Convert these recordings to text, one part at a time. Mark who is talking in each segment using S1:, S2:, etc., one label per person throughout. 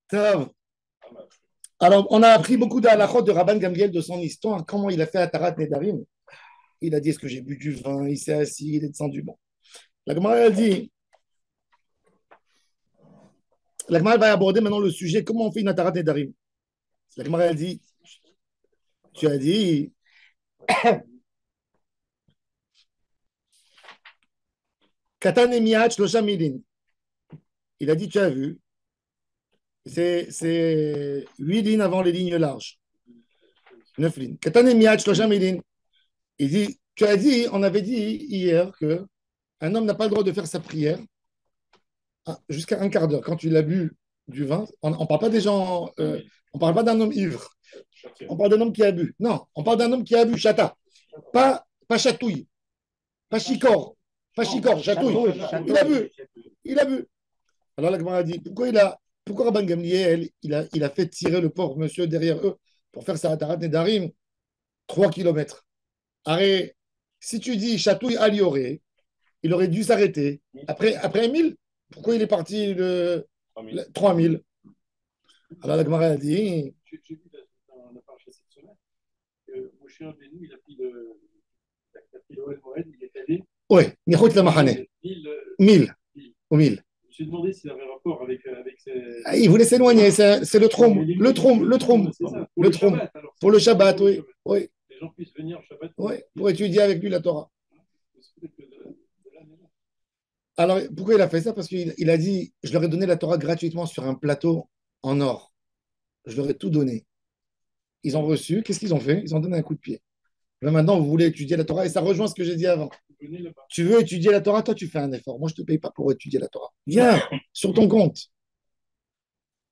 S1: Tov. Alors, on a appris beaucoup d'halachot de Rabban Gamliel de son histoire, comment il a fait Atarat Nedarim. Il a dit, est-ce que j'ai bu du vin? Il s'est assis, il est descendu. Bon. La Gemara a dit, la Gemara va aborder maintenant le sujet, comment on fait une Atarat Nedarim. La Gemara a dit, tu as dit, Katan Emiat Shlosha Milin. Il a dit, tu as vu, c'est 8 lignes avant les lignes larges. 9 lignes. Katan Emiat Shlosha Milin. Il dit, tu as dit, on avait dit hier que un homme n'a pas le droit de faire sa prière jusqu'à un quart d'heure. Quand tu l'as bu du vin, on ne parle pas des gens, on parle pas d'un homme ivre. On parle d'un homme qui a bu. Non, on parle d'un homme qui a bu, chata. Pas chatouille. Pas chicor. Pas chicor, chatouille. Il a bu. Il a bu. Alors la Gemara a dit, pourquoi Rabban Gamliel, il a fait tirer le pauvre monsieur derrière eux pour faire sa Atarat Nedarim 3 kilomètres. Arrête, si tu dis chatouille alioré, il aurait dû s'arrêter. Après 1000, pourquoi il est parti le 3000? Alors la Gemara a dit.
S2: J'ai vu dans la parche cette semaine que Moshe Rabbeinu, il a pris le Ohel Moed, il est allé.
S1: Oui, Nichot la Mahane. 1000. Au 1000.
S2: Je me suis demandé s'il avait rapport avec ces.
S1: Il voulait s'éloigner, c'est le trôme. Le trôme. Pour le Shabbat, oui.
S2: Les gens puissent venir au Shabbat.
S1: Oui, pour étudier avec lui la Torah. Alors, pourquoi il a fait ça? Parce qu'il a dit, je leur ai donné la Torah gratuitement sur un plateau en or. Je leur ai tout donné. Ils ont reçu. Qu'est-ce qu'ils ont fait? Ils ont donné un coup de pied. Là, maintenant, vous voulez étudier la Torah et ça rejoint ce que j'ai dit avant. Tu veux étudier la Torah, toi, tu fais un effort. Moi, je ne te paye pas pour étudier la Torah. Viens sur ton compte.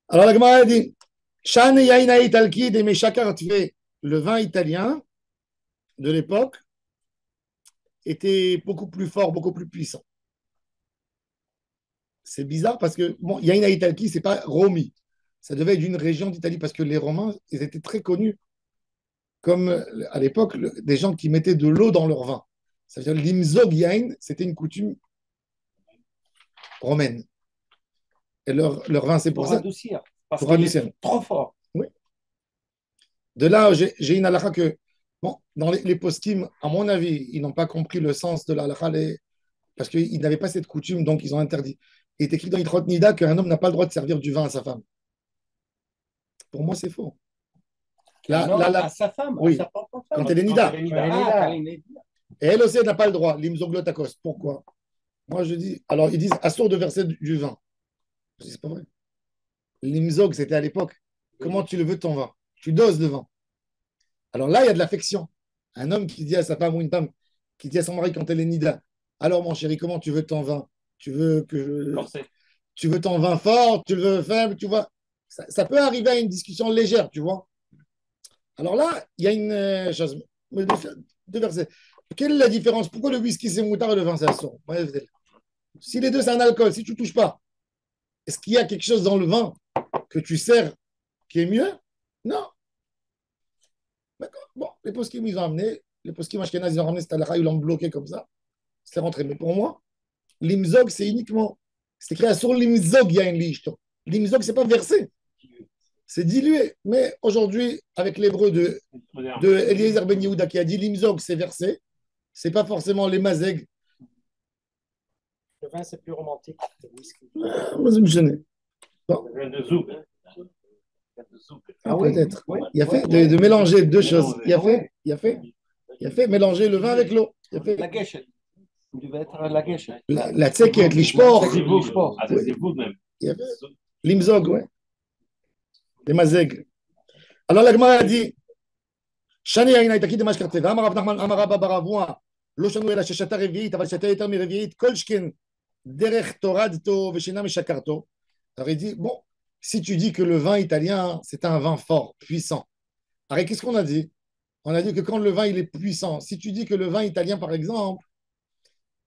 S1: Alors, la Gemara a dit, Shan Yaina Italki de Meshakar, le vin italien de l'époque était beaucoup plus fort, beaucoup plus puissant. C'est bizarre parce que, bon, Yaina Italki, ce n'est pas Romi. Ça devait être d'une région d'Italie parce que les Romains, ils étaient très connus comme à l'époque des gens qui mettaient de l'eau dans leur vin. Ça veut dire l'imzog yain, c'était une coutume romaine. Et leur vin, c'est pour ça.
S3: Adoucir, parce
S1: pour adoucir.
S3: Trop fort.
S1: Oui. De là, j'ai une halakha que, bon, dans les poskim, à mon avis, ils n'ont pas compris le sens de la halakha parce qu'ils n'avaient pas cette coutume, donc ils ont interdit. Il est écrit dans Yitrot Nida qu'un homme n'a pas le droit de servir du vin à sa femme. Pour moi, c'est faux.
S3: À sa femme,
S1: oui.
S3: à sa propre femme.
S1: Quand elle est Nida. Et elle aussi, elle n'a pas le droit. L'imzoglotakos. Pourquoi? Moi, je dis. Alors, ils disent assourd de verser du vin. Je dis, c'est pas vrai. L'imzog, c'était à l'époque. Comment tu le veux ton vin? Tu doses le vin. Alors là, il y a de l'affection. Un homme qui dit à sa femme ou une femme qui dit à son mari quand elle est Nida, alors mon chéri, comment tu veux ton vin? Tu veux tu veux ton vin fort? Tu le veux faible? Tu vois? Ça peut arriver à une discussion légère, tu vois? Alors là, il y a une chose. Deux versets. Quelle est la différence? Pourquoi le whisky c'est moutard et le vin c'est assourd? Si les deux c'est un alcool, si tu ne touches pas, est-ce qu'il y a quelque chose dans le vin que tu sers qui est mieux? Non. D'accord. Bon, les poskim ils ont amené, les poskim ashkenaz ils ont ramené cette halakha, ils l'ont bloqué comme ça. C'est rentré. Mais pour moi, l'imzog c'est uniquement, c'est écrit sur l'imzog, il y a une liste. L'imzog c'est pas versé. C'est dilué. Mais aujourd'hui, avec l'hébreu de Eliezer Ben Yehuda qui a dit l'imzog, c'est versé. C'est pas forcément les mazeg.
S3: Le vin, c'est plus romantique que le whisky.
S1: Moi, ça me gêne. Bon. Ah, peut-être. Oui. Il a fait de mélanger deux choses. Il a fait mélanger le vin avec l'eau.
S3: La gâchette. Il devait être la gâchette.
S1: La tzeket, l'ishpor.
S2: C'est
S1: l'imzog, oui. Les mazeg. Alors la Gemara a dit Shani Yaina Itaki de Mashkarte, Amarav Nachman, Amaraba Baravua, Loshanu Ela Sheshata Reviit, Aval Shata Etam Reviit, Kolchkin, Derech Toradto, Veshina Mishakarto. Alors il dit bon, si tu dis que le vin italien, c'est un vin fort, puissant. Alors qu'est-ce qu'on a dit? On a dit que quand le vin il est puissant, si tu dis que le vin italien, par exemple,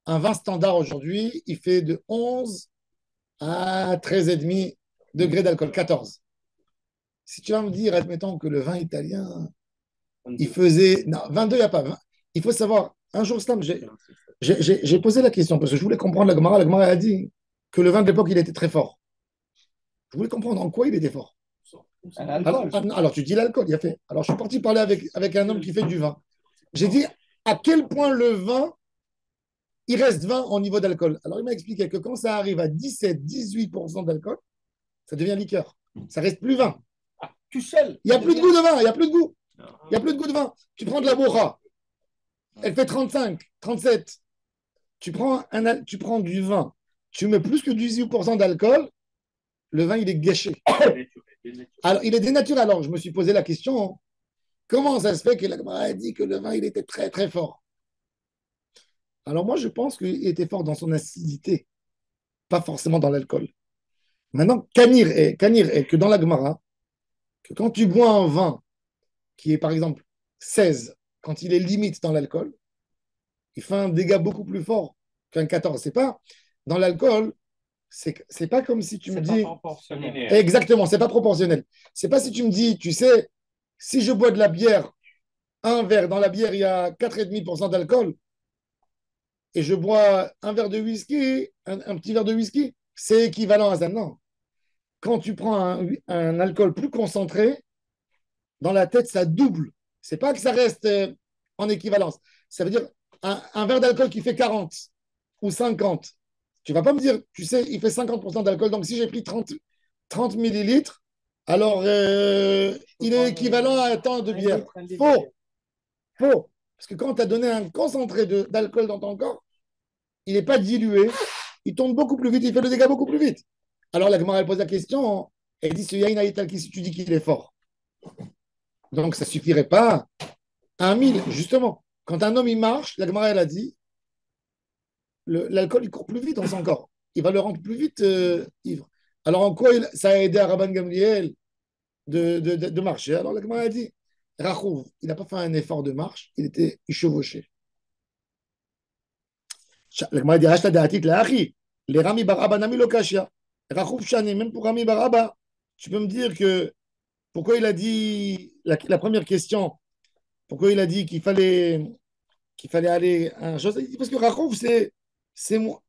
S1: un vin standard aujourd'hui, il fait de 11 à 13,5 degrés d'alcool, 14. Si tu vas me dire, admettons que le vin italien, il faisait. Non, 22, il n'y a pas. 20. Il faut savoir, un jour, Stam, j'ai posé la question parce que je voulais comprendre la Gemara. La Gemara a dit que le vin de l'époque, il était très fort. Je voulais comprendre en quoi il était fort.
S4: L'alcool.
S1: Alors, tu dis l'alcool, il a fait. Alors, je suis parti parler avec un homme qui fait du vin. J'ai dit à quel point le vin, il reste 20 en niveau d'alcool. Alors, il m'a expliqué que quand ça arrive à 17-18% d'alcool, ça devient liqueur. Ça reste plus vin.
S4: Tout seul.
S1: Il n'y a plus de goût de vin, il n'y a plus de goût. Il n'y a plus de goût de vin. Tu prends de la bourra, elle fait 35, 37. Tu prends du vin, tu mets plus que 18% d'alcool, le vin, il est gâché. Alors, il est dénaturé. Alors, je me suis posé la question, comment ça se fait que la Gemara a dit que le vin, il était très, très fort? Alors, moi, je pense qu'il était fort dans son acidité, pas forcément dans l'alcool. Maintenant, Kanir est que dans la Gemara, que quand tu bois un vin qui est, par exemple, 16, quand il est limite dans l'alcool, il fait un dégât beaucoup plus fort qu'un 14. C'est pas dans l'alcool, c'est pas comme si tu me dis. Exactement, c'est pas proportionnel. C'est pas si tu me dis, tu sais, si je bois de la bière, un verre, dans la bière, il y a 4,5% d'alcool, et je bois un verre de whisky, un petit verre de whisky, c'est équivalent à ça. Non. Quand tu prends un alcool plus concentré, dans la tête, ça double. C'est pas que ça reste en équivalence. Ça veut dire un verre d'alcool qui fait 40 ou 50. Tu vas pas me dire, tu sais, il fait 50% d'alcool. Donc, si j'ai pris 30 millilitres, alors il est équivalent à un temps de bière. Faux. Faux. Parce que quand tu as donné un concentré d'alcool dans ton corps, il n'est pas dilué. Il tombe beaucoup plus vite. Il fait le dégât beaucoup plus vite. Alors, la Gemara, elle pose la question. Elle dit, ce yain aïtal qui, si tu dis qu'il est fort. Donc, ça ne suffirait pas à 1000, justement. Quand un homme, il marche, la Gemara, elle a dit, l'alcool, il court plus vite dans son corps. Il va le rendre plus vite ivre. Alors, en quoi ça a aidé à Rabban Gamliel de marcher? Alors, la Gemara a dit, Rachouv, il n'a pas fait un effort de marche, il était chevauché. La Gemara dit, Rachta da'atit la'achi, les Rami Baraba nami lokashia. Rachouv Shani, même pour Rami Baraba, tu peux me dire que pourquoi il a dit la première question, pourquoi il a dit qu'il fallait aller à un chose? Parce que Rachouv, c'est moi.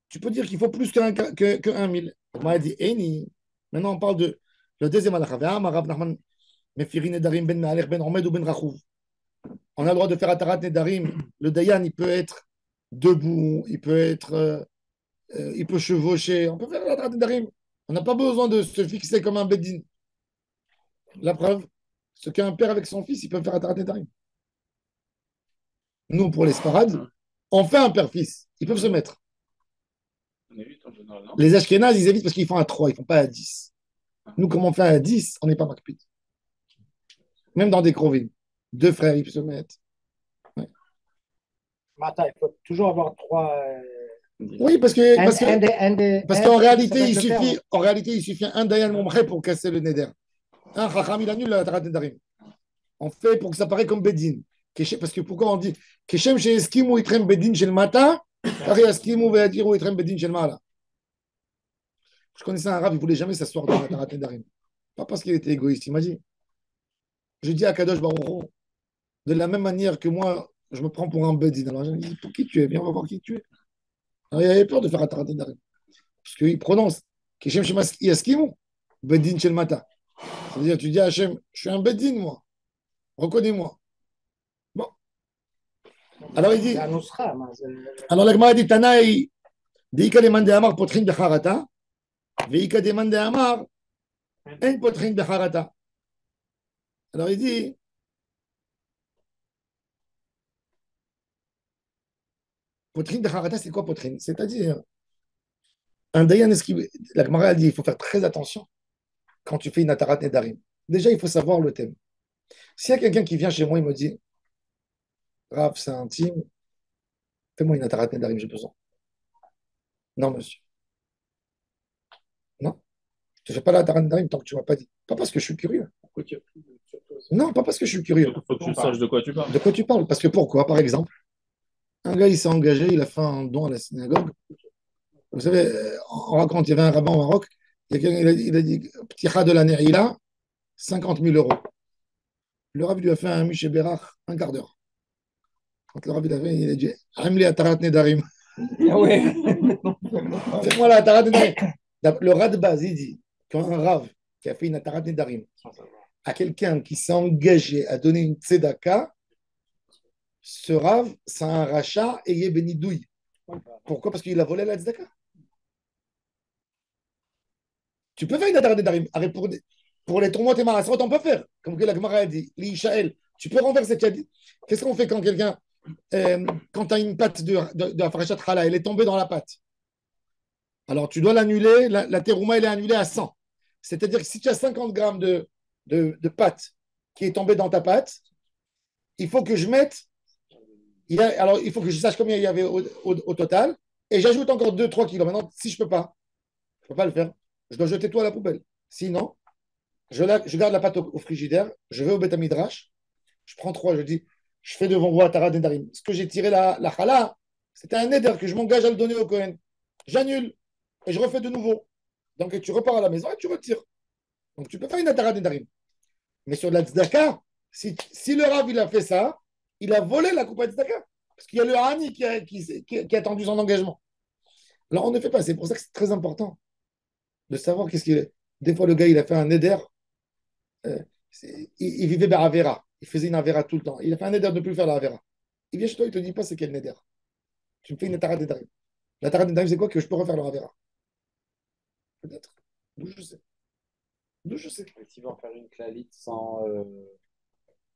S1: Tu peux dire qu'il faut plus qu'un 1000. On m'a dit, Eni. Maintenant, on parle de le deuxième halakha. Rav Nachman Mefirin Nedarim ben Me'alech ben Omed ou ben Rachouv. On a le droit de faire Atarat Nedarim. Le Dayan, il peut être debout, il peut chevaucher. On peut faire Atarat Nedarim. On n'a pas besoin de se fixer comme un Bedin. La preuve, ce qu'un père avec son fils, il peut faire Atarat Nedarim. Nous, pour les Sparades, on fait un père-fils. Ils peuvent se mettre. Les Ashkénazes, ils évitent parce qu'ils font à 3, ils ne font pas à 10. Nous, comme on fait à 10, on n'est pas makpid. Même dans des crovines. 2 frères, ils peuvent se mettre. Ouais.
S3: Attends, il faut toujours avoir 3.
S1: Oui, parce qu'en réalité, il suffit un Dayan Momre pour casser le Neder. Un Chacham, il annule la Tarat Nedarim. On fait pour que ça paraît comme Bedin. Parce que pourquoi on dit Keshem chez Eskim ou Itrem Bedin chez le matin, Kari Eskim ou Veadir ou Itrem Bedin chez le mala. Je connaissais un arabe, il ne voulait jamais s'asseoir dans la Tarat Nedarim. Pas parce qu'il était égoïste, il m'a dit. Je dis à Kadosh Baruch Hu, de la même manière que moi, je me prends pour un Bedin. Alors je me dis, pour qui tu es? Viens, on va voir qui tu es. Alors il avait peur de faire un Tarat Nedarim. Parce qu'il prononce Keshem chez Eskim ou Bedin chez le matin. C'est-à-dire, tu dis à Hachem, je suis un Bedin, moi. Reconnais-moi. Bon. Alors il dit. Alors la Gemara dit Tanaï, Deika demande Amar potrin becharata, Veika demande Amar, en potrin becharata. Alors il dit. Potrin becharata, c'est quoi potrin? C'est-à-dire, un Dayan, la Gemara a dit, il faut faire très attention quand tu fais une Atarat Nedarim. Déjà, il faut savoir le thème. S'il y a quelqu'un qui vient chez moi, il me dit, Rav, c'est intime, fais-moi une Atarat Nedarim, j'ai besoin. Non, monsieur. Non. Tu ne fais pas la Atarat Nedarim tant que tu ne m'as pas dit. Pas parce que je suis curieux. Non, pas parce que je suis curieux.
S4: Il faut que tu saches de quoi tu parles.
S1: De quoi tu parles? Parce que pourquoi, par exemple, un gars, il s'est engagé, il a fait un don à la synagogue. Vous savez, on raconte, il y avait un rabbin au Maroc, il a dit, Pticha de l'année, il a 50 000 euros. Le rabbin lui a fait un Miché Bérach, un quart d'heure. Quand le rabbin il a dit, Amli Atarat Nedarim.
S4: Ah ouais.
S1: Fais-moi la Atarat Nedarim. Le rat de base, il dit, quand un rave qui a fait une Atarat Nedarim à quelqu'un qui s'est engagé à donner une tzedaka, ce rave, c'est un rachat et il est béni douille. Pourquoi? Parce qu'il a volé la tzedaka. Tu peux faire une Atarat Nedarim. Pour les tournois Témarasrot, on peut faire. Comme que la Gemara a dit, l'Ishaël. Tu peux renverser. Qu'est-ce qu'on fait quand quelqu'un, quand tu as une pâte de la farachat chala, elle est tombée dans la pâte. Alors tu dois l'annuler, la terouma, elle est annulée à 100. C'est-à-dire que si tu as 50 grammes de pâte qui est tombée dans ta pâte, il faut que je mette, alors il faut que je sache combien il y avait au total, et j'ajoute encore 2-3 kilos. Maintenant, si je ne peux pas le faire, je dois jeter tout à la poubelle. Sinon, je garde la pâte au frigidaire, je vais au Beth Midrash, je prends 3, je dis, je fais devant vous à Tara Nedarim. Ce que j'ai tiré la chala, c'était un neder que je m'engage à le donner au Kohen. J'annule et je refais de nouveau. Donc tu repars à la maison et tu retires. Donc tu peux faire une Tara Nedarim. Mais sur la tzedaka, si le Rav il a fait ça, il a volé la coupe à tzedaka. Parce qu'il y a le Hani qui a tendu son engagement. Alors on ne fait pas. C'est pour ça que c'est très important de savoir qu'est-ce qu'il est. Des fois, le gars, il a fait un neder. Il vivait vers Avera. Il faisait une Avera tout le temps. Il a fait un neder de ne plus faire la Avera. Il vient chez toi, il ne te dit pas c'est quel neder. Tu me fais une Tara Nedarim. La Tara Nedarim, c'est quoi? Que je peux refaire la Avera. Peut-être. D'où je sais. D'où je sais.
S5: Et tu vas en faire une clalite sans.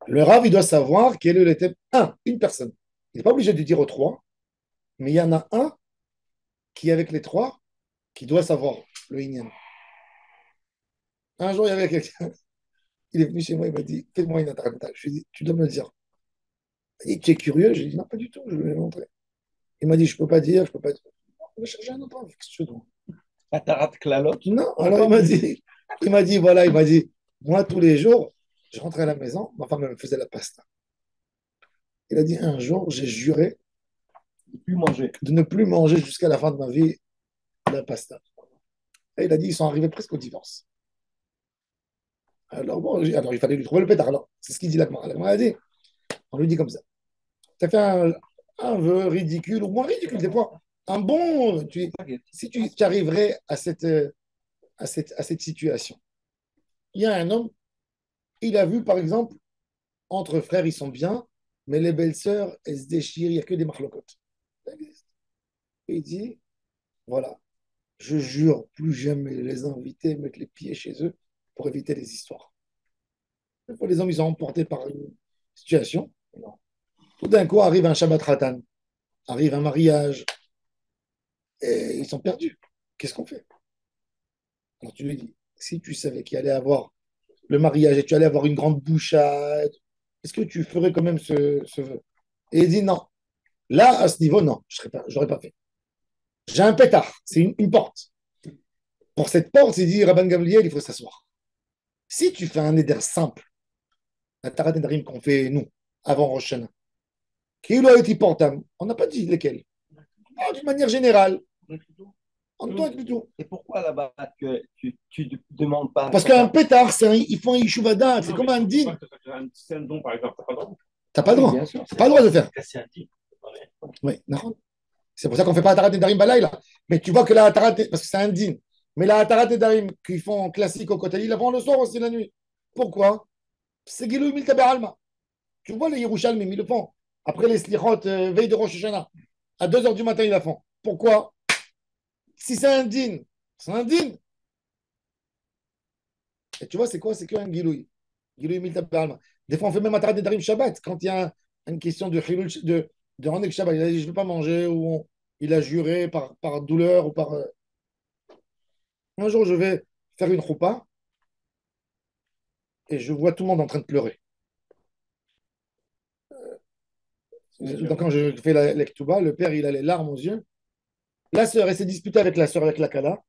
S1: Le Rav, il doit savoir quel est le thème. Une personne. Il n'est pas obligé de dire aux 3, mais il y en a un qui, avec les 3, qui doit savoir le Inyan. Un jour, il y avait quelqu'un, il est venu chez moi, il m'a dit, fais-moi une Ataranta. Je lui ai dit, tu dois me le dire. Il m'a dit, tu es curieux? J'ai dit, non, pas du tout, je lui ai montré. Il m'a dit, je ne peux pas dire, je ne peux pas dire. On va chercher un autre Rav, qu'est-ce que tu veux?
S5: Atarat Klalot?
S1: Non, alors il m'a dit, moi, tous les jours, je rentrais à la maison, ma femme me faisait la pasta. Il a dit, un jour, j'ai juré de ne plus manger jusqu'à la fin de ma vie la pasta. Et il a dit, ils sont arrivés presque au divorce. Alors, bon, il fallait lui trouver le pétard. Alors, c'est ce qu'il dit là. La a dit, on lui dit comme ça. Tu as fait un vœu ridicule, ou moins ridicule, des fois. Un bon. Si tu arriverais à cette situation. Il y a un homme, il a vu, par exemple, entre frères, ils sont bien, mais les belles-sœurs, elles se déchirent, il n'y a que des marlocotes. Et il dit, voilà, je jure plus jamais les inviter, mettre les pieds chez eux pour éviter les histoires. Des fois, les hommes, ils sont emportés par une situation. Non. Tout d'un coup, arrive un Shabbat Ratan, arrive un mariage, et ils sont perdus. Qu'est-ce qu'on fait? Alors tu lui dis, si tu savais qu'il allait avoir le mariage et tu allais avoir une grande bouchade, est-ce que tu ferais quand même ce vœu? Et il dit non. Là, à ce niveau, non, je n'aurais pas fait. J'ai un pétard, c'est une porte. Pour cette porte, il dit Rabban Gamliel, il faut s'asseoir. Si tu fais un éder simple, la Tarat Nedarim qu'on fait nous, avant Rosh Hashanah, qui doit être portable, on n'a pas dit lesquels. D'une manière générale. En même temps, avec tout.
S5: Et pourquoi là-bas que tu ne demandes pas?
S1: Parce qu'un pétard, ils font un yishuvada, c'est comme un din.
S4: C'est un don, par exemple, t'as pas le droit.
S1: T'as pas le droit. T'as pas le droit de faire. Oui, c'est pour ça qu'on ne fait pas la Tarat Nedarim Balaïla. Mais tu vois que la Tarat, parce que c'est un din. Mais la Tarat Nedarim qu'ils font en classique au côté, ils la font le soir aussi la nuit. Pourquoi? C'est Gilou Miltaber Alma. Tu vois les Yerushalmim, ils le font. Après les Slichot, veille de Rosh Hashanah. À 2h du matin, ils la font. Pourquoi? Si c'est un din, c'est un din. Et tu vois, c'est quoi? C'est qu'un Gilouï. Gilouï Miltaber Alma. Des fois, on fait même la Tarat Nedarim Shabbat. Quand il y a une question de Randek Shabbat, il a dit, je ne veux pas manger, ou il a juré par douleur, ou par. Un jour, je vais faire une choupa et je vois tout le monde en train de pleurer. Donc, quand je fais la lectuba, le père, il a les larmes aux yeux. La sœur, elle s'est disputée avec la sœur, avec la Kala.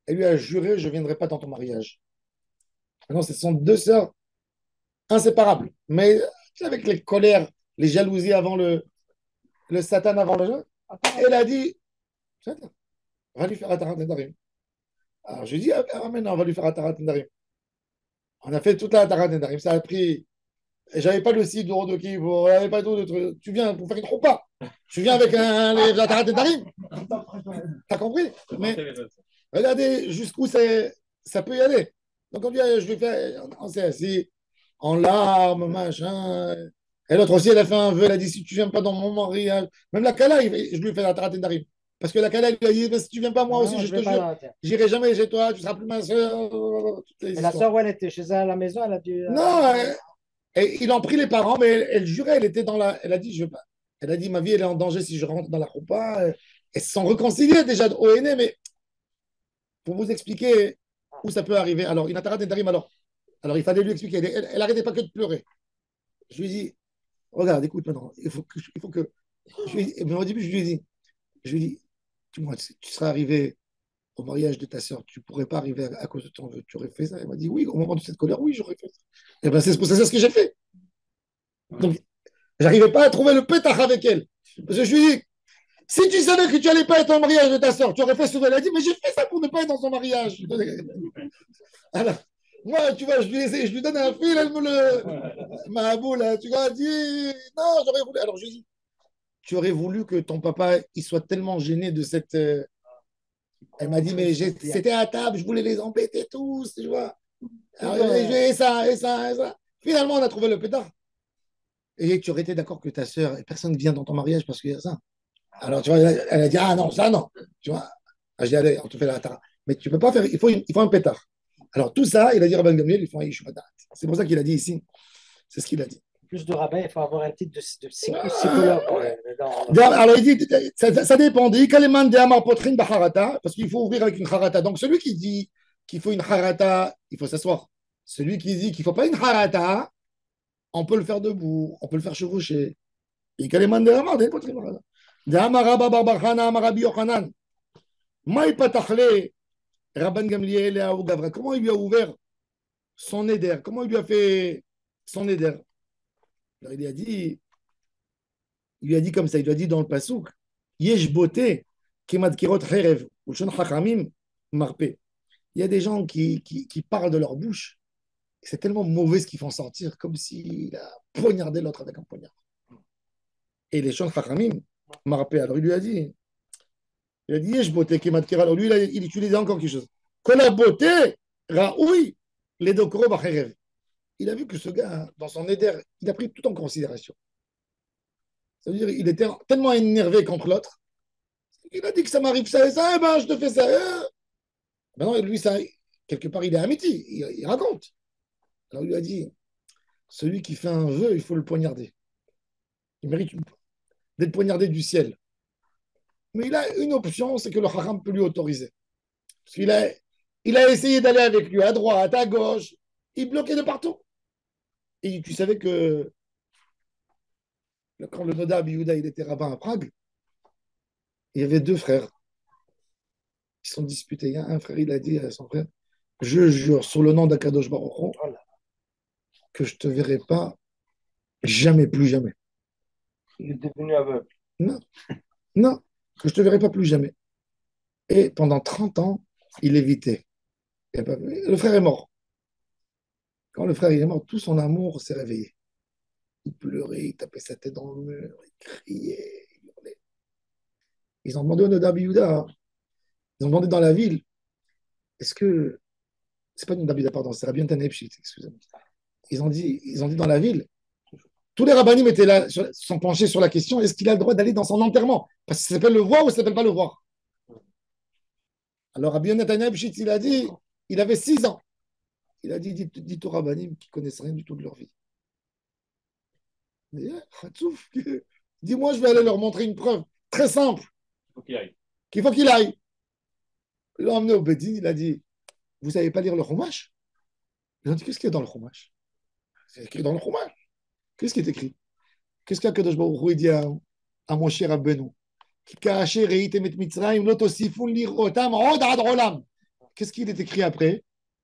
S1: Elle lui a juré, je ne viendrai pas dans ton mariage. Maintenant, ce sont deux sœurs inséparables. Mais avec les colères, les jalousies avant le Satan avant le jeu, elle a dit, va lui faire Atarat Nedarim. Alors, je lui ai dit, maintenant, on va lui faire Atarat Nedarim. On a fait toute la Atarat Nedarim. Ça a pris. Et j'avais pas le site de Rodoki, j'avais pas d'autres trucs. Tu viens pour faire une choupa. Tu viens avec la Tarat Nedarim. T'as compris? Mais regardez jusqu'où c'est ça peut y aller. Donc on dit, je vais faire, on s'est assis, en larmes, machin. Et l'autre aussi, elle a fait un vœu, elle a dit, si tu ne viens pas dans mon mariage, même la Kala, je lui ai fait la taratine d'arrive. Parce que la Kala, elle lui a dit, si tu ne viens pas, moi
S3: Non,
S1: aussi,
S3: non,
S1: je
S3: je
S1: te
S3: vais pas
S1: jure,
S3: là. Tiens.
S1: j'irai jamais chez toi, tu seras plus ma soeur. Toutes les
S3: Et la
S1: histoires.
S3: sœur, où elle était chez elle à la maison, elle a dû.
S1: Non, et ils ont pris les parents, mais elle jurait, elle était dans la. Elle a dit, je veux pas. Elle a dit, ma vie, elle est en danger si je rentre dans la roupa. Elles se sont réconciliées déjà au aîné, mais pour vous expliquer où ça peut arriver. Alors, il a Tarat et Darim, alors il fallait lui expliquer. Elle n'arrêtait pas que de pleurer. Je lui ai dit, regarde, écoute maintenant, il faut que. Mais au début, je lui ai dit, dis-moi, tu serais arrivé au mariage de ta soeur, tu ne pourrais pas arriver à cause de ton vœu, tu aurais fait ça. Elle m'a dit, oui, au moment de cette colère, oui, j'aurais fait ça. Et bien, c'est ce que j'ai fait. Donc, j'arrivais pas à trouver le pétard avec elle. Parce que je lui ai dit, si tu savais que tu n'allais pas être au mariage de ta soeur, tu aurais fait ce vœu. Elle a dit, mais j'ai fait ça pour ne pas être dans son mariage. Alors, moi, tu vois, je lui donne un fil, elle me le. Ma boule, tu vois, elle dit, non, j'aurais voulu. Alors, je lui dis, tu aurais voulu que ton papa il soit tellement gêné de cette. Elle m'a dit, mais c'était à table, je voulais les embêter tous, tu vois. Alors, et ça, et ça, et ça. Finalement, on a trouvé le pétard. Et tu aurais été d'accord que ta sœur, et personne ne vient dans ton mariage parce qu'il y a ça. Alors, tu vois, elle a dit, ah non, ça non. Tu vois, ah, je dis, allez, on te fait la tara. Mais tu ne peux pas faire, il faut un pétard. Alors, tout ça, il a dit Rabban Gamliel, il faut un Yishuadat. C'est pour ça qu'il a dit ici, c'est ce qu'il a dit.
S3: Plus de rabbin, il faut avoir un titre de psychologue.
S1: Alors, il dit, ça dépend. Il Kaleman de Amar Potrin Baharata, parce qu'il faut ouvrir avec une harata. Donc, celui qui dit qu'il faut une harata, il faut s'asseoir. Celui qui dit qu'il ne faut pas une harata, on peut le faire debout, on peut le faire chevaucher. Il Kaleman de Amar, de Potrin Baharata. De Amar Rabba Barbarchana, Amar Rabbi Yochanan. Maï Patachle, Rabban Gamliel et Aou Gavra. Comment il lui a ouvert son éder? Comment il lui a fait son éder? Alors, il lui a dit comme ça, il lui a dit dans le pasouk, Yesh boté, kemad kirot herev, ou shon chachamim, marpe. Il y a des gens qui parlent de leur bouche, c'est tellement mauvais ce qu'ils font sortir, comme s'il a poignardé l'autre avec un poignard. Et les shon chachamim, marpe. Alors il a dit Yesh boté, kemad kirot. Alors lui, il utilisait encore quelque chose. Kola boté, raoui, les dokoro bacherev. Il a vu que ce gars, dans son éder, il a pris tout en considération. Ça veut dire qu'il était tellement énervé contre l'autre, il a dit que ça m'arrive ça et ça, eh ben je te fais ça. Maintenant, lui, ça, quelque part, il est amitié, il raconte. Alors, il lui a dit, celui qui fait un vœu, il faut le poignarder. Il mérite d'être poignardé du ciel. Mais il a une option, c'est que le haram peut lui autoriser. Parce il a essayé d'aller avec lui à droite, à gauche, il bloquait de partout. Et tu savais que quand le Noda Yehuda, il était rabbin à Prague, il y avait deux frères qui sont disputés. Il y a un frère, il a dit à son frère, je jure sur le nom d'Akadosh Baruch Hu que je ne te verrai pas jamais, plus jamais.
S5: Il est devenu aveugle.
S1: Non, non, que je ne te verrai pas plus jamais. Et pendant 30 ans, il évitait. Le frère est mort. Quand le frère est mort, tout son amour s'est réveillé. Il pleurait, il tapait sa tête dans le mur, il criait, il hurlait. Ils ont demandé au Noda Yehuda, ils ont demandé dans la ville, est-ce que. C'est pas une Noda Yehuda, pardon, c'est Rabbi Yochanan Epshit, excusez-moi. Ils ont dit dans la ville, tous les rabbinim étaient là, sont penchés sur la question, est-ce qu'il a le droit d'aller dans son enterrement? Parce que ça s'appelle le voir ou ça s'appelle pas le voir? Alors Rabbi Yochanan Epshit, il a dit, il avait 6 ans. Il a dit, dites aux rabbinim qui connaissent rien du tout de leur vie. Dis-moi, je vais aller leur montrer une preuve très simple. Qu'il faut qu'il aille. Il l'a emmené au Bédine, il a dit, vous savez pas lire le Chumash? Ils ont dit, qu'est-ce qu'il y a dans le Chumash? C'est écrit dans le Chumash. Qu'est-ce qui est écrit? Qu'est-ce qu'Akadosh Baruch Hu dit à mon cher Rabbeinu? Qu'est-ce qu'il est écrit après?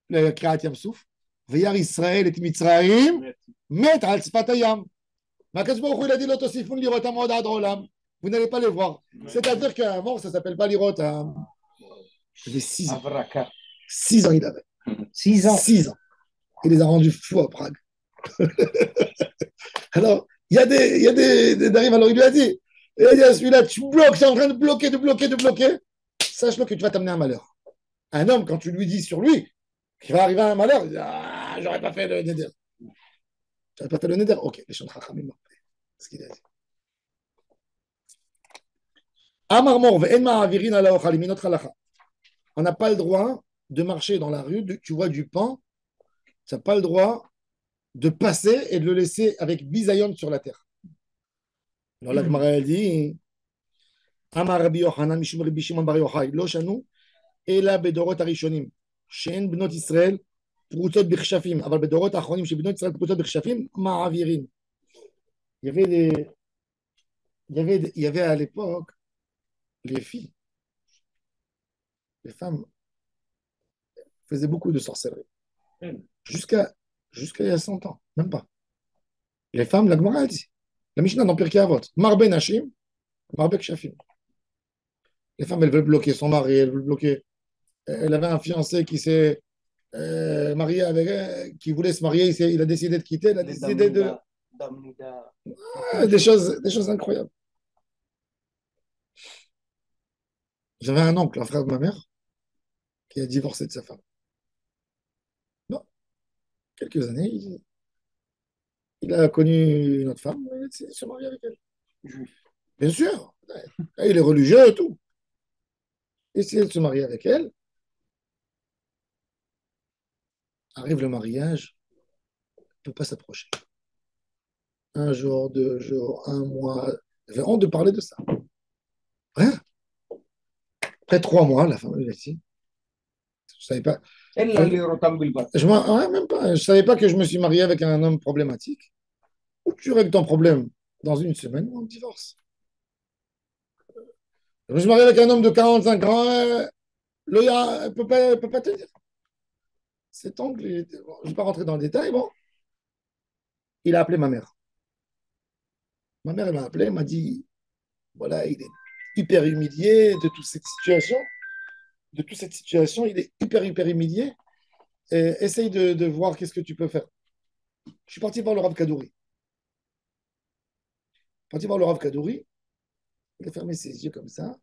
S1: Le Kriyat Yam Souf. Veyar Israël et Mitzrayim met al Sfatayam. Akadosh Baruch Hu, il a dit l'otosifun lirotam od ad olam. Vous n'allez pas les voir. C'est-à-dire qu'avant, ça ne s'appelle pas lirotam. J'avais 6 ans. 6 ans, il avait.
S3: 6 ans.
S1: 6 ans. Il les a rendus fous à Prague. Alors, il y a des d'arrive, alors il lui a dit, celui-là, tu bloques, tu es en train de bloquer, sache-le que tu vas t'amener un malheur. Un homme, quand tu lui dis sur lui, Qui va arriver à un malheur, il dit, ah, j'aurais pas fait le neder. J'aurais pas fait le neder. Ok, les gens de Chachamim, c'est ce qu'il a dit. Amar Mor, ve'en ma'avirin ala ochal, minot halacha. On n'a pas le droit de marcher dans la rue, tu vois du pain, tu n'as pas le droit de passer et de le laisser avec bisayon sur la terre. Alors la Gemara elle dit Amar Rabbi Yochanan mishum Rabbi Shimon bar Yochai lo shanu ela bedorot harishonim she'en bnot Israël prutzot b'chshafim aval bedorot ha'achronim she'bnot Israël prutzot b'chshafim ma'avirin. Il y avait il y avait à l'époque les filles, les femmes faisaient beaucoup de sorcellerie jusqu'à il y a 100 ans, même pas. Les femmes, la Gemara dit, la Mishnah dans Pirkei Avot, Marbe Nashim, Marbe Kshafim. Les femmes, elles veulent bloquer son mari, elles veulent bloquer. Elle avait un fiancé qui s'est marié avec elle, qui voulait se marier, il a décidé de quitter, il a décidé de. Des choses incroyables. J'avais un oncle, un frère de ma mère, qui a divorcé de sa femme. Bon, quelques années, il a connu une autre femme, il s'est marié avec elle. Juif. Bien sûr. Il est religieux et tout. Il a essayé de se marier avec elle. Arrive le mariage, il ne peut pas s'approcher. Un jour, 2 jours, un mois. J'avais honte de parler de ça. Rien. Après 3 mois, la femme lui a dit, je savais pas. Même pas. Je savais pas que je me suis marié avec un homme problématique. Ou tu règles ton problème dans une semaine ou on divorce. Je me suis marié avec un homme de 45 ans. Le gars ne peut pas te dire. Cet oncle, je ne vais pas rentrer dans le détail. Bon, il a appelé ma mère. Ma mère, elle m'a appelé, elle m'a dit, voilà, il est hyper humilié de toute cette situation. Il est hyper humilié. Et essaye de voir qu'est-ce que tu peux faire. Je suis parti voir le Rav Kadouri. Il a fermé ses yeux comme ça.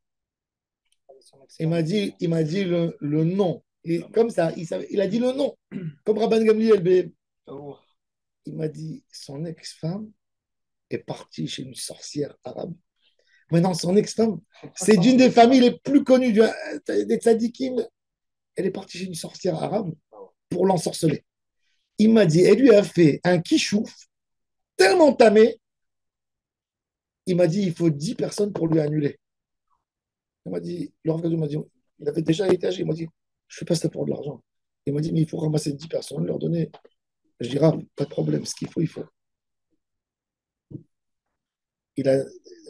S1: Il m'a dit le nom. Et comme ça, il a dit le nom. Comme Rabban Gamliel. Il m'a dit, son ex-femme est partie chez une sorcière arabe. Maintenant, son ex-femme, c'est d'une des familles les plus connues des tzadikim. Elle est partie chez une sorcière arabe pour l'ensorceler. Il m'a dit, elle lui a fait un kishouf tellement tamé. Il m'a dit, il faut 10 personnes pour lui annuler. Il m'a dit, le Rav Gadol m'a dit, il avait déjà été âgé. Il m'a dit, je ne fais pas ça pour de l'argent. Il m'a dit, mais il faut ramasser 10 personnes, leur donner. Je dis, pas de problème, ce qu'il faut, il faut. Il a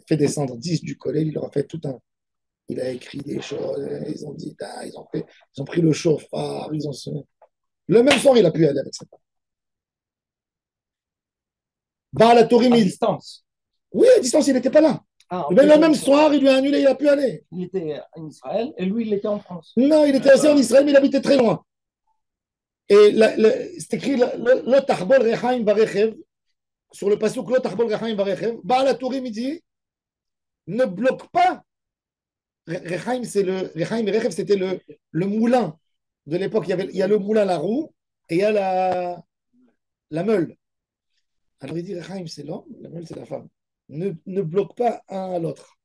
S1: fait descendre 10 du collège, il leur a fait tout un. Il a écrit des choses, ils ont dit, ils ont pris le chauffard, ils ont sonné. Le même soir, il a pu aller avec sa femme. À
S3: distance.
S1: Oui, à distance, il n'était pas là. Mais le même soir, il lui a annulé, il a pu aller.
S3: Il était en Israël et lui, il était en France.
S1: Non, il était assis en Israël, mais il habitait très loin. Et c'est écrit Lo tachbol rechaim varechev, sur le passouk Lo tachbol rechaim varechev. Baal HaTourim, il dit ne bloque pas. Rechaim, Rechaim et Rechev, c'était le moulin de l'époque. Il y a le moulin, la roue, et il y a la meule. Alors il dit Rechaim, c'est l'homme, la meule, c'est la femme. Ne bloque pas un à l'autre.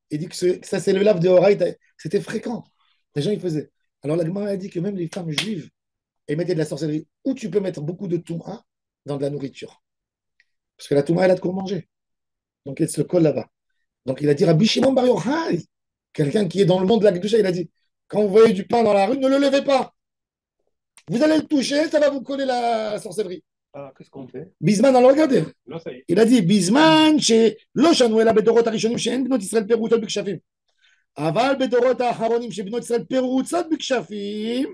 S1: Il dit que ça, c'est le lave de Horaï, c'était fréquent. Les gens, ils faisaient. Alors la Gemara a dit que même les femmes juives, elles mettaient de la sorcellerie. Ou tu peux mettre beaucoup de touma dans de la nourriture. Parce que la touma, elle a de quoi manger. Donc elle se colle là-bas. Donc il a dit Rabbi Shimon bar Yochai, quelqu'un qui est dans le monde de la Kedusha, il a dit quand vous voyez du pain dans la rue, ne le levez pas. Vous allez le toucher, ça va vous coller la sorcellerie.
S5: Alors, qu'est-ce qu'on fait?
S1: Bisman, alors regardez.
S4: Non, ça y est.
S1: Il a dit Bisman, chez Loshanu el bedorot harishonim she'en bnot Israël perutzot b'kshafim. Aval bedorot ha'acharonim she'bnot Israël perutzot b'kshafim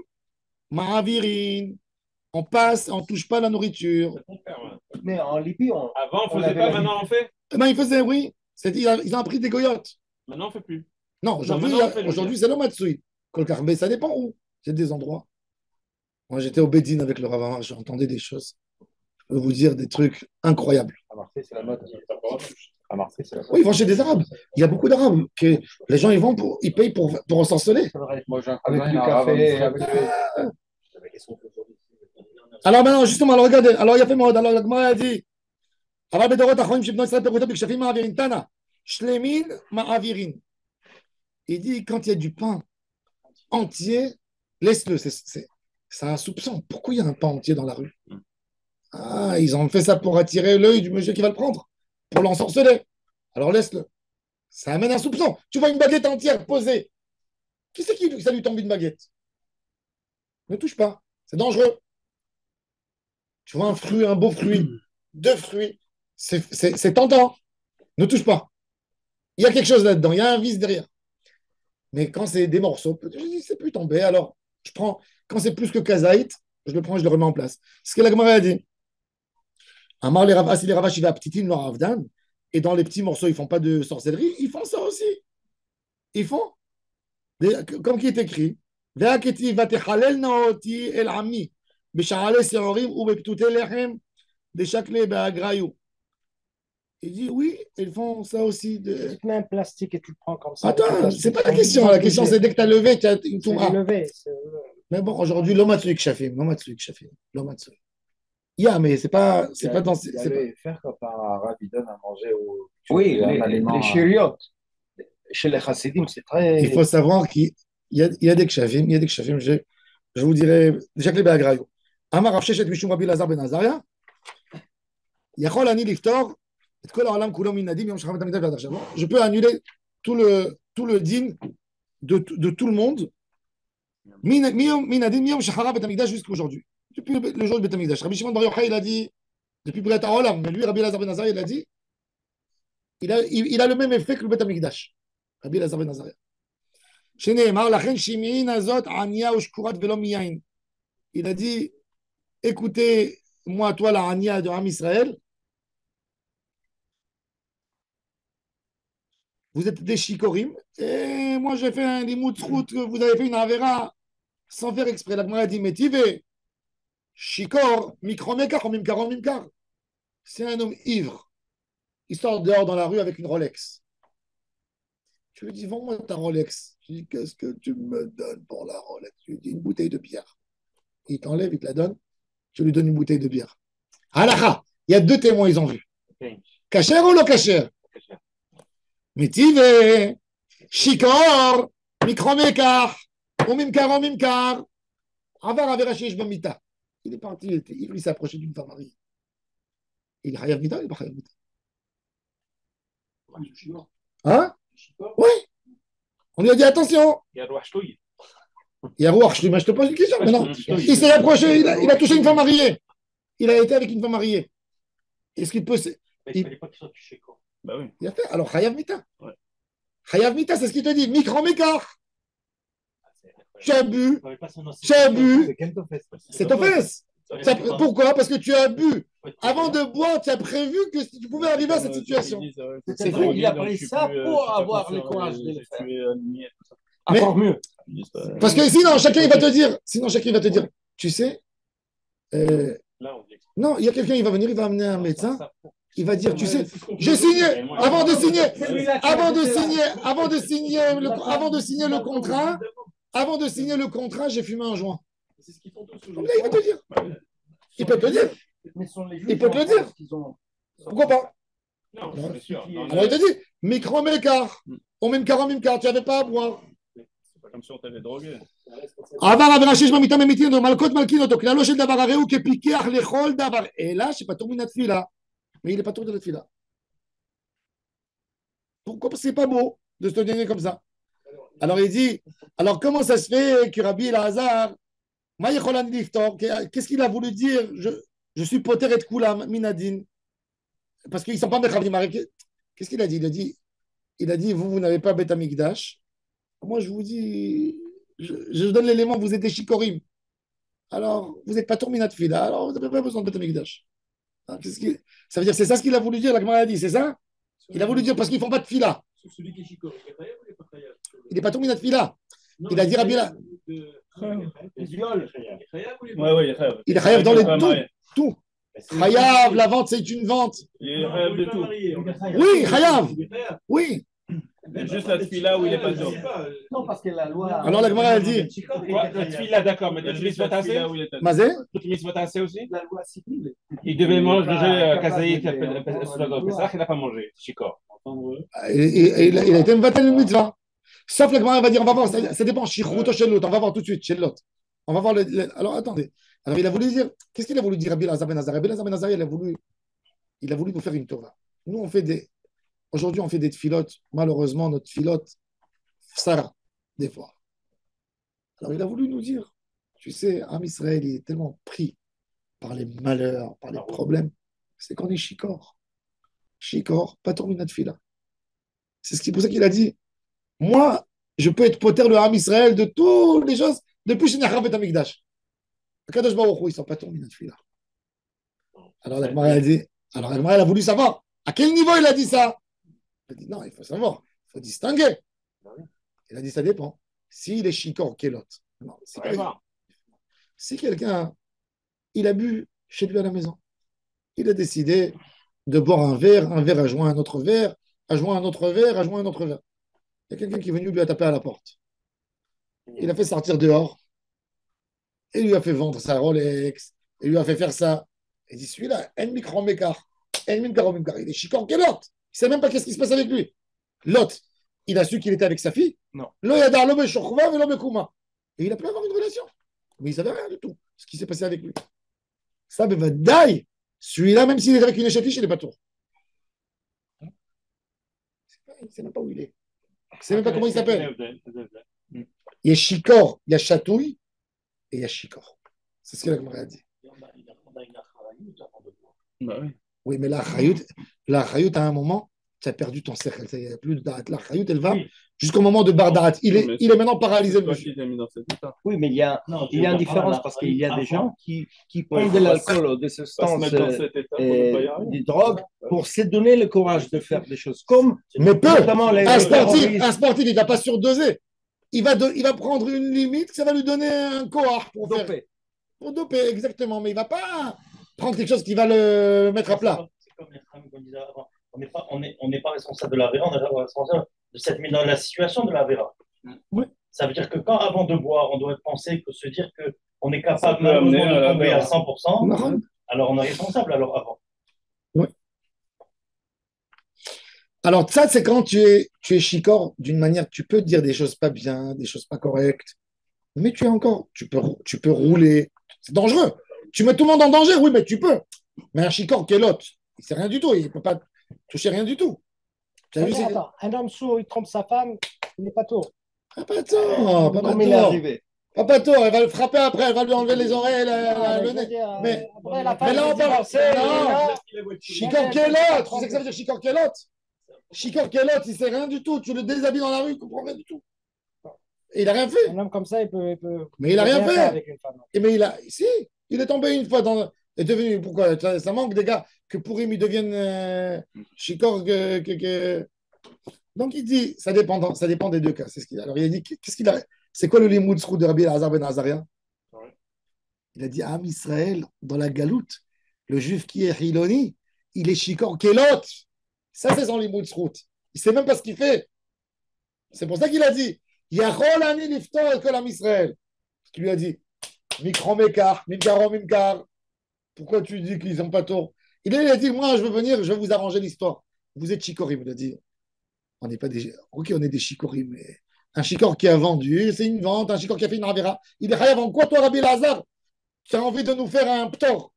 S1: ma'avirin. On passe, on ne touche pas la nourriture.
S4: C'est ton père, ouais.
S3: Mais en Libye,
S4: Avant, on
S3: on
S4: ne faisait
S3: avait
S4: pas,
S3: la
S4: maintenant on fait.
S1: Eh ben, il faisait, oui. Ils ont pris des goyotes.
S4: Maintenant on ne fait plus.
S1: Non, aujourd'hui,
S4: maintenant, on fait le
S1: aujourd'hui
S4: bien.
S1: c'est le Matsui. Kolkar, mais ça dépend où. C'est des endroits. Moi, j'étais au Bédine avec le Ravamar, j'entendais des choses. Je peux vous dire des trucs incroyables.
S5: À Marseille, c'est la mode. À Marseille, c'est la mode.
S1: Oui, ils vont chez des Arabes. Il y a beaucoup d'Arabes. Les gens, ils payent pour ensorceler.
S5: C'est vrai. Moi, j'ai un
S3: avec
S5: cousin,
S3: du
S5: il est arabe,
S3: café,
S5: mais
S3: avec
S1: Alors maintenant, justement, alors regardez, alors il y a fait mode, alors la Gemara a dit, אבל בדורות האחרונים שבנו ישראל פירותו בכשפים מעבירים תנא, שלמין מעבירים. Il dit, quand il y a du pain entier, laisse-le. C'est un soupçon. Pourquoi il y a un pain entier dans la rue? Ah, ils ont fait ça pour attirer l'œil du monsieur qui va le prendre, pour l'ensorceler. Alors laisse-le. Ça amène un soupçon. Tu vois une baguette entière posée. Qui c'est qui ça lui tombe une baguette? Ne touche pas. C'est dangereux. Tu vois un fruit, un beau fruit, deux fruits. C'est tentant. Ne touche pas. Il y a quelque chose là-dedans. Il y a un vice derrière. Mais quand c'est des morceaux, je dis, c'est plus tombé. Alors, je prends, quand c'est plus que kazaït, je le prends et je le remets en place. C'est ce que la Gemara a dit. Amar les Ravash, les Ravash, il va petit leur Avdan. Et dans les petits morceaux, ils ne font pas de sorcellerie. Ils font ça aussi. Ils font. Comme qui est écrit. והכתיב ותחלל נאותי אל עמי בשערי שעורים ובפתותי לחם דשקלי באגריו. Il dit oui, ils font ça aussi.
S3: Tu te mets un plastique et tu le prends comme ça.
S1: Attends, c'est pas la question. La question, c'est dès que tu as levé, tu as une toumra.
S3: Levé.
S1: Mais bon, aujourd'hui, l'omatsui kshafim. Yeah, mais c'est pas dans.
S5: Il allait faire comme un rabbi donne à manger au.
S6: Oui, les chériotes. Chez les chassidim, c'est très.
S1: Il faut savoir qu'il y a des kshafim, je vous dirais, déjà que les Béagraïo. Amar Rav Sheshet Mishum Rabbi Lazar ben Azaria, Yachol Ani Liftor, et Kol Ha'olam Kulo Min Nadim, Yom Shachavim Tamidad V'Adar Shalom. Je peux annuler tout le din de tout le monde, Min Nadim, Yom Shacharav et Tamidad jusqu'à aujourd'hui. Depuis le jour du Beth Amikdash. Rabbi Shimon Bar Yochai, il a dit, depuis Brit Ha'olam, mais lui, Rabbi Lazar ben Azaria, il a dit, il a le même effet que le Beth Amikdash. Rabbi Lazar ben Azaria. שנאמר לכן שמעין הזאת עניה ושקורת ולא מיין. Il a dit, écoutez, moi, toi, la Ania de Am Israël, vous êtes des shikorim, et moi, j'ai fait un limout route, vous avez fait une avera sans faire exprès. La Gemara a dit, mais tive, shikor, mikromekar, ou mimkar. C'est un homme ivre. Il sort dehors dans la rue avec une Rolex. Je lui dis, vends-moi ta Rolex. Je lui dis, qu'est-ce que tu me donnes pour la Rolex? Je lui dis, une bouteille de bière. Il t'enlève, il te la donne. Je lui donne une bouteille de bière. Halakha, il y a deux témoins, ils ont vu. Kacher ou lo kacher? Mitive, shikor, mikromekar, ou mimkar. Avar averachish bamita. Il est parti, il s'est approché d'une femme mariée. Il est chayav mita, il est pas chayav mita. Hein? Oui. On lui a dit attention.
S4: Il y a Rouach Shloui.
S1: Il y a Rouach Shloui, mais je te pose une question. Mais non, il s'est approché, il a touché une femme mariée. Il a été avec une femme mariée. Est-ce qu'il peut.
S2: Mais il ne fallait pas qu'il soit touché, quoi.
S4: Bah oui.
S1: Il a fait. Alors, Chayav Mita.
S4: Ouais.
S1: Chayav Mita, c'est ce qu'il te dit. Micro-mécart. Tu as bu. Tu as bu. C'est ton fesse. Pourquoi? Parce que tu as bu. Avant de boire, tu as prévu que tu pouvais arriver à cette situation.
S6: C'est vrai, il a pris ça pour avoir le courage de le faire.
S1: Mais-
S6: Encore mieux.
S1: Parce que sinon, chacun il va te dire, tu sais,
S2: Là, on dit que
S1: non, il y a quelqu'un, il va venir, il va amener un médecin, il va dire, tu sais, j'ai signé, avant de signer le contrat, j'ai fumé un joint.
S2: c'est ce qu'ils font tous
S1: Là,
S2: aujourd'hui.
S1: il va te dire. Il peut te le dire.
S6: Mais ce sont les
S1: Il peut te le dire.
S6: qu'ils ont-
S1: Pourquoi pas?
S4: Non,
S1: Non.
S4: c'est sûr. Non,
S1: Alors il te dit, micro-mécar, au même car, tu n'avais pas à boire.
S4: c'est pas comme si on t'avait drogué.
S1: עבר עבירה שיש בה מטעם אמיתי, מלכות מלכין אותו, כללו של דבר הרי הוא כפיקח לכל דבר, אלא שפטור מן התפילה, mais il est pas tour de la tefila. Pourquoi? Parce que c'est pas beau de se donner comme ça. Alors il dit, alors comment ça se fait que Rabbi Elazar, qu'est-ce qu'il a voulu dire? Je suis poter et koulam minadin. Parce qu'ils ne sont pas mechavim. Qu'est-ce qu'il a dit? Il a dit, vous n'avez pas Beth Amikdash. Moi, je vous dis, je donne l'élément, vous êtes des shikorim. Alors, vous n'êtes pas tourminat fila, alors vous n'avez pas besoin de Beth Amikdash. Ça veut dire, c'est ça ce qu'il a voulu dire, la Gemara a dit, c'est ça? Il a voulu dire parce qu'ils ne font pas de fila.
S2: Celui qui est chico, il est chayav ou il n'est pas chayav?
S1: Il n'est pas tourminat fila.
S2: Non,
S1: Il a dit Rabbi là.
S2: Il viole. Il est chayav ou il est pas?
S4: Ouais, ouais, il est chayav.
S1: Il est chayav dans les
S4: pas marié.
S1: tout. Chayav, la vente, c'est une vente.
S4: Il est chayav de tout.
S1: Oui, chayav. Oui.
S4: Juste la tefila où il n'est pas d'eau.
S6: Non, parce que la loi.
S1: Alors la Gemara, elle dit,
S4: Quoi, la tefila, d'accord, mais toute mitzvot assez
S2: où il est
S1: Mazé,
S4: Toute mitzvot assez aussi
S6: La loi civile.
S4: Il devait manger
S6: Pas
S4: kazaït
S6: capable de-
S4: dans le Pessah, il n'a pas mangé. Chikor.
S1: il a été mvatel une mitzvah. Sauf la Gemara, elle va dire, on va voir, ça dépend, shichruto chez l'autre, on va voir tout de suite, chez l'autre. On va voir alors attendez. Alors il a voulu dire, qu'est-ce qu'il a voulu dire Rabbi Elazar ben Azariah? Rabbi Elazar ben Azariah, il a voulu nous faire une tova. Nous, aujourd'hui, on fait des tfilotes. Malheureusement, notre filote, Sarah, des fois. Alors, il a voulu nous dire, tu sais, Am Israël, il est tellement pris par les malheurs, par les problèmes, c'est qu'on est shikor. Shikor, pas terminé de fila. C'est pour ça qu'il a dit, moi, je peux être poter le Am Israël de toutes les choses depuis Shinachar et Amigdash. Kadosh Baruch Hu, ils ne sont pas terminés de fila. Alors, la Gemara a dit, alors la Gemara, elle a voulu savoir à quel niveau il a dit ça. Il a dit non, il faut savoir, il faut distinguer. Il a dit ça dépend. S'il est shikor, kelot. Non, si quelqu'un, il a bu chez lui à la maison, il a décidé de boire un verre a joint un autre verre, a joint un autre verre, a joint un autre verre. Il y a quelqu'un qui est venu lui a tapé à la porte. Il a fait sortir dehors et lui a fait vendre sa Rolex et lui a fait faire ça. Il dit celui-là, en micro mécar, il est shikor kelot. Il ne sait même pas qu'est-ce qui se passe avec lui. L'autre, il a su qu'il était avec sa fille.
S4: Non.
S1: Et il a pu avoir une relation. Mais il ne savait rien du tout. Ce qui s'est passé avec lui. Ça, die. Celui-là, même s'il est avec une échatiche, il n'est pas tour. Il ne sait même pas où il est. Il ne sait même pas comment il s'appelle. Il y a shikor, il y a chatouille et il y a shikor. C'est ce que la Gemara a dit.
S4: Bah oui.
S1: Oui, mais la chayut, à un moment, tu as perdu ton cercle. Il n'y a plus de darat. La chayut, elle va jusqu'au moment de bardarat. Il est maintenant paralysé, le monsieur.
S6: Oui, mais il y a une différence parce qu'il y a des gens qui prennent de l'alcool ou des substances, des drogues pour se donner le courage de faire des choses comme.
S1: Mais peu.
S6: Notamment
S1: Un sportif, il ne va pas surdoser. Il va prendre une limite, ça va lui donner un cohort pour
S6: doper.
S1: Pour doper, exactement. Mais il ne va pas prendre quelque chose qui va le mettre à plat.
S7: C'est comme les femmes qu'on disait avant. On n'est pas responsable de la Vera, on est responsable de cette mise dans la situation de la Vera.
S1: Oui.
S7: Ça veut dire que quand, avant de boire, on doit penser que se dire qu'on est capable
S4: peut amener
S7: malheureusement de
S4: à
S7: tomber
S4: la
S7: à
S4: Vera.
S7: 100%, alors on est responsable alors avant.
S1: Oui. Alors, ça, c'est quand tu es shikor d'une manière, tu peux dire des choses pas bien, des choses pas correctes, mais tu peux rouler. C'est dangereux. Tu mets tout le monde en danger, oui, mais tu peux. Mais un shikor kelot, il sait rien du tout, il ne peut pas toucher rien du tout. Tu as vu,
S3: Attends, un homme sourd, il trompe sa femme, il n'est pas tort.
S1: Pas tort,
S6: Comme il est arrivé.
S1: Pas tort, elle va le frapper après, elle va lui enlever les oreilles, le nez. Mais là, on parle. Non, shikor kelot, tu sais ce que ça veut dire shikor kelot? Shikor kelot, il ne sait rien du tout. Tu le déshabilles dans la rue, il ne comprend rien du tout. Et il n'a rien fait.
S3: Un homme comme ça, il peut
S1: Mais il n'a rien
S3: faire
S1: fait.
S3: avec une femme.
S1: Mais il est tombé une fois est devenu. Pourquoi? Ça manque des gars que pour lui deviennent shikor. Donc il dit, ça dépend des deux cas. C'est ce qu'il a. Alors il a dit, c'est quoi le limoud srou de Rabbi Elazar ben Azariah? Il a dit, Am Israël, dans la galoute, le juif qui est Hiloni, il est shikor kelot. Ça, c'est son limoud srout. Il ne sait même pas ce qu'il fait. C'est pour ça qu'il a dit, Yachol ani liftor et kol Am Israël. Ce qu'il lui a dit, Mikro mekar, mimkaro mimkar. Pourquoi tu dis qu'ils n'ont pas tort? Il a dit, moi, je veux venir, je vais vous arranger l'histoire. Vous êtes shikorim, il a dit. On n'est pas des. Ok, on est des shikorim, mais un shikor qui a vendu, c'est une vente, un shikor qui a fait une avera. Il est chayav en quoi, toi, Rabbi Elazar? Tu as envie de nous faire un ptor?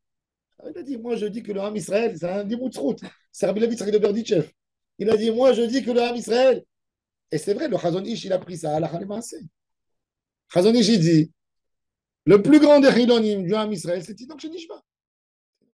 S1: Il a dit, moi, je dis que le Ham Israël, c'est un dimoutzrout. C'est Rabbi Levi Tzari de Berditchev. Il a dit, moi, je dis que le Ham Israël. Et c'est vrai, le Chazon Ish, il a pris ça à la Khalimase. Chazon Ish, il dit, le plus grand des Chilonim du Ham Israël, c'est Tidok Shenishba.